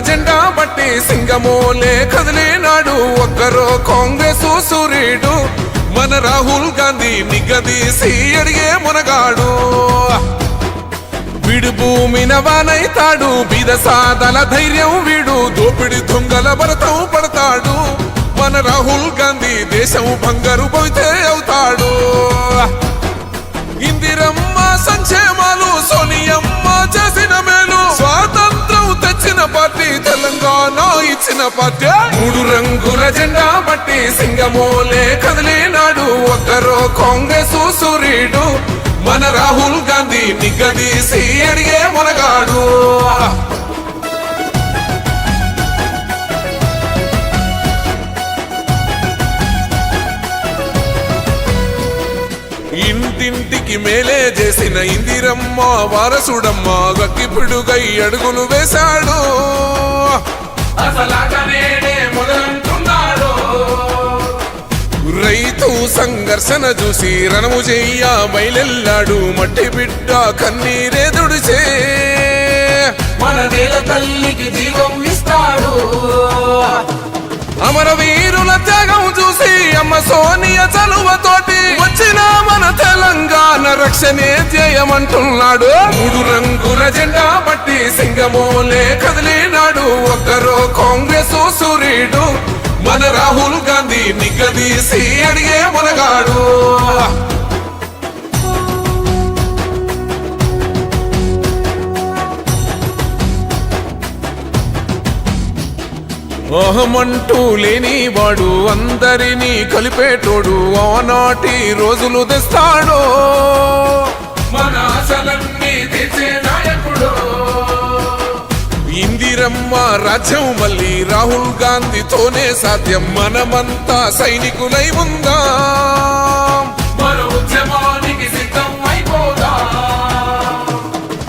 జెండా బట్టి సింగమోలే కదిలినాడు ఒక్కరో కాంగ్రెస్ సూర్యుడు మన రాహుల్ గాంధీ నిగ్గదీసి అడిగే మునగాడు వీడు భూమిన వానైతాడు బీద సాదల ధైర్యం వీడు దోపిడి దొంగల భరతం పడతాడు మన రాహుల్ గాంధీ దేశం బంగారు పోతే అవుతాడు ఇందిరమ్మ సంక్షేమాలు సోనియమ్మ చేసిన మేలు స్వాతంత్రం తెచ్చిన పార్టీ తెలంగాణ ఇచ్చిన పార్టీ 3 రంగుల జెండా బట్టి సింగమోలే కదిలినాడు ఒక్కరో కాంగ్రెస్ సూర్యుడు మన రాహుల్ గాంధీ నిగ్గదీసి అడిగే మునగాడు ఇంటింటికి మేలే చేసిన ఇందిరమ్మ వారసుడమ్మ గక్కిపిడుగై అడుగులు వేశాడు రైతు సంఘర్షణ చూసి రణము చెయ్య బయలెల్లాడు మట్టి బిడ్డ కన్నీరే దుడిచే మన నేల తల్లికి జీవం ఇస్తాడు అమరవీరుల త్యాగం చూసి అమ్మ సోనియ చలువతోటి వచ్చిన మన తెలంగాణ రక్షణే ధ్యేయమంటున్నాడు 3 రంగుల జెండా బట్టి సింగమోలే కదిలినాడు ఒక్కరో కాంగ్రెస్ సూర్యుడు మన రాహుల్ గాంధీ నిగ్గదీసి అడిగే మునగాడు అహమంటూ లేని వాడు అందరినీ కలిపేటోడు ఆనాటి రోజులు తెస్తాడు మన ఆశలన్నీ తెచ్చే నాయకుడు ఇందిరమ్మ రాజ్యం మళ్ళీ రాహుల్ గాంధీతోనే సాధ్యం మనమంతా సైనికులై ఉందాం మన ఉద్యమానికి సిద్ధం అయిపోదా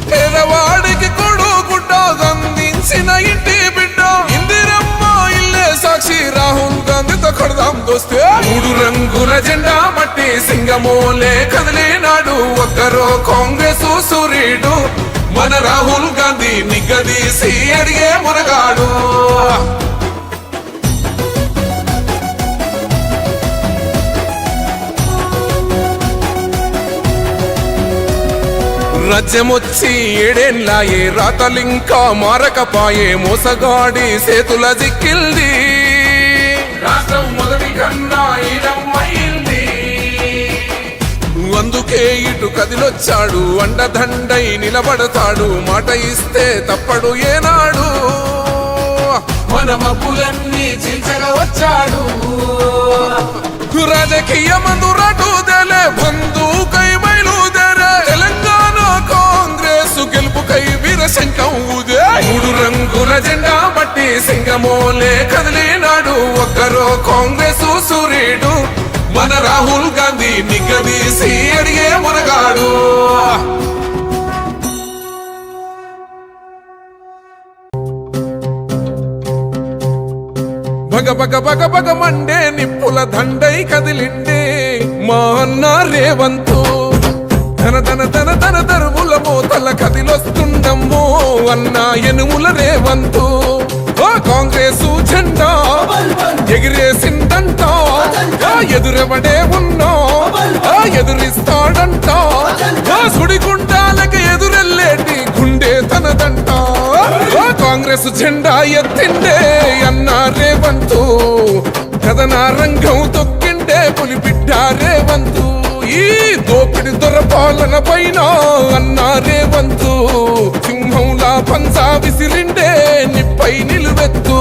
పేదవాడికి కొడు గుడ్డ అందించిన ఇంటి బిడ్డ ఇందిరమ్మ ఇల్లే సాక్షి రాహుల్ గాంధీతో కొడదాం దోస్తే 3 రంగుల జెండా బట్టి సింగమోలే కదిలినాడు ఒక్కరో కాంగ్రెస్ సూర్యుడు మన రాహుల్ గాంధీ నిగ్గదీసి అడిగే మునగాడు రాజ్యమొచ్చి 7 ఏళ్ళాయే రాతలింకా మారకపాయే మోసగాడి సేతుల జిక్కిల్ది రాష్ట్రం మొదటి కన్నా ఈడమైంది అందుకే ఇటు కదిలొచ్చాడు అండదండై నిలబడతాడు మాట ఇస్తే తప్పడు ఏనాడు మన మబ్బులన్నీ చీల్చగా వచ్చాడు రాజకీయమందు రాటుదేలే బంధుకై బయలుదేరే తెలంగాణ కాంగ్రెస్ గెలుపుకై వీరశంఖం ఊదే 3 రంగుల జెండా బట్టి సింగమోలే కదిలినాడు ఒక్కరో కాంగ్రెస్ సూర్యుడు మన రాహుల్ గాంధీ నిగ్గదీసి అడిగే మునగాడు బగ బగ బగ బగ మండే నిప్పుల దండై కదిలిండే మా అన్న రేవంతు ధన ధన ధన ధన దరువుల మోతల కదిలొస్తుండమ్మో అన్న ఎనుముల రేవంతు కాంగ్రెసు జెండా ఎగిరేసిందంట ఎదురెవడే ఉన్నా ఎదురిస్తాడంట సుడిగుండాలకి ఎదురెల్లేటి గుండె తనదంట కాంగ్రెస్ జెండా ఎత్తిండే అన్న రేవంతు కథన రంగం తొక్కిండే పులిబిడ్డ రేవంతు ఈ దోపిడి దొరపాలన పైన అన్న రేవంతు సింహంలా పంజా విసిరిండే నిప్పై నిలువెత్తు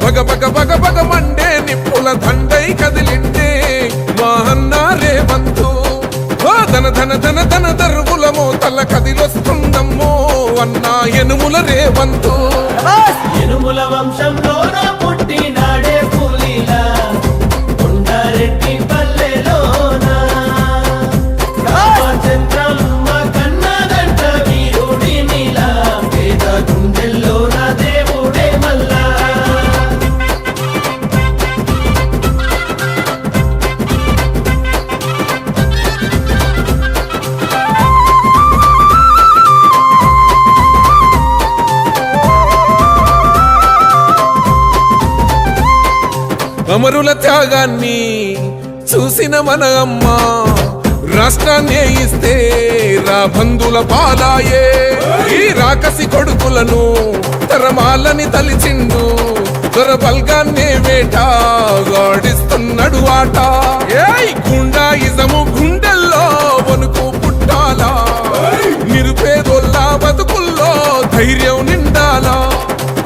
బగ బగ బగ బగ మండే నిప్పుల దండై కదిలిండే మా అన్న రేవంతు ధన ధన ధన ధన దరువుల మోతల కదిలొస్తుందమ్మో అన్న ఎనుముల రేవంతు ఎనుముల వంశంలోన పుట్టినాడే పులిలా కొండారెడ్డి పల్లెలోన రామచంద్రమ్మ కన్నదంట వీరుడి నీలా పేద గుండెల్లోన దేవుడే మల్లా అమరుల త్యాగాన్ని చూసిన మన అమ్మ రాష్ట్రాన్నే ఇస్తే రా బంధుల పాలాయే ఈ రాకసి కొడుకులను తరమాలని తలిచిండు దొరబల్గాన్నే వేటాగాడిస్తున్నాడు ఆట ఏయ్ గుండాయిజము గుండెల్లో వణుకు పుట్టాలా నిరుపేదోళ్ళ బతుకుల్లో ధైర్యం నిండాలా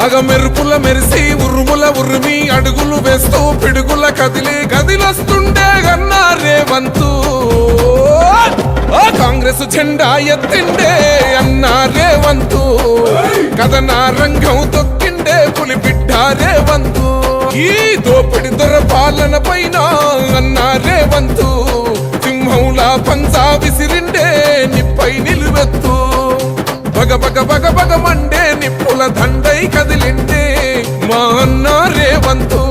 అగ మెరుపుల మెరిసి ఉరుముల ఉరిమి అడుగులు వేస్తూ పిడుగుల కదిలి గదిలొస్తుండే గన్నా రేవంతు ఆ కాంగ్రెస్ జెండా ఎత్తిండే అన్నా రేవంతు కథనా రంగం తొక్కిండే పులి బిడ్డ రేవంతు ఈ దోపిడి దొర పాలన పైన అన్నా రేవంతు సింహంలా పంజా విసిరిండే నిప్పై నిలువెత్తు బగ బగ బగ బగ మండే నిప్పుల దండై కదిలిండే మా అన్న రేవంతు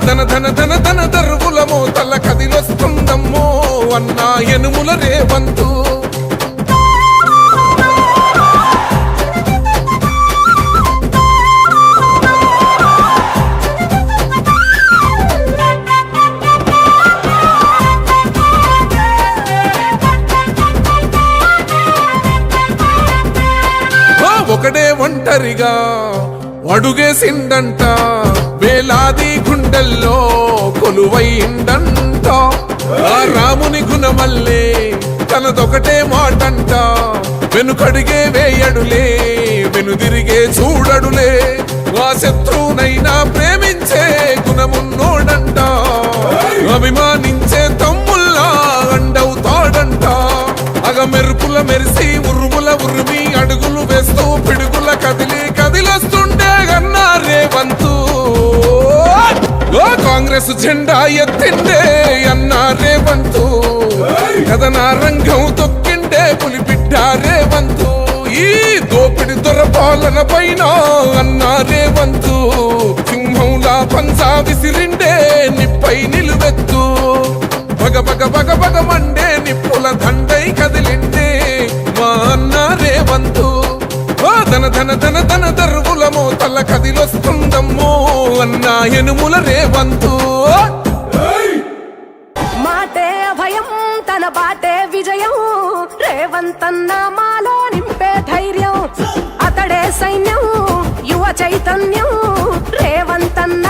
ధన ధన ధన ధన దరువుల మోతల కదిలొస్తుందమ్మో అన్నా ఎనుముల రేవంతు ఒకడే ఒంటరిగా అడుగేసిండంట వేలాది గుండెల్లో కొలువైండంట ఆ రాముని గుణమల్లే తనదొకటే మాటంట వెనుకడిగే వేయడులే వెనుదిరిగే చూడడులే ఆ శత్రువునైనా ప్రేమించే గుణమున్నోడంట అభిమానించే తమ్ముల్లా అండవుతాడంట అగ మెరుపుల మెరిసి ఉరుముల ఉరిమి అడుగులు వేస్తూ పిడుగుల కదిలి కదిలొస్తుండే గన్నా రేవంతు ఓ కాంగ్రెస్ జెండా ఎత్తిండే అన్నా రేవంతు కథనా రంగం తొక్కిండే పులి బిడ్డ రేవంతు ఈ దోపిడి దొర పాలన పైన అన్నా రేవంతు సింహంలా పంజా విసిరిండే నిప్పై నిలువెత్తు బగ బగ బగ బగ మండే నిప్పుల దండై కదిలిండే మా అన్న రేవంతు ధన ధన ధన ధన దరువుల మోతల కదిలొస్తుందమ్మో అన్న ఎనుముల రేవంతు మాటే అభయం తన బాటే విజయం రేవంతన్న మాలో నింపే ధైర్యం అతడే సైన్యం యువ చైతన్యం రేవంతన్న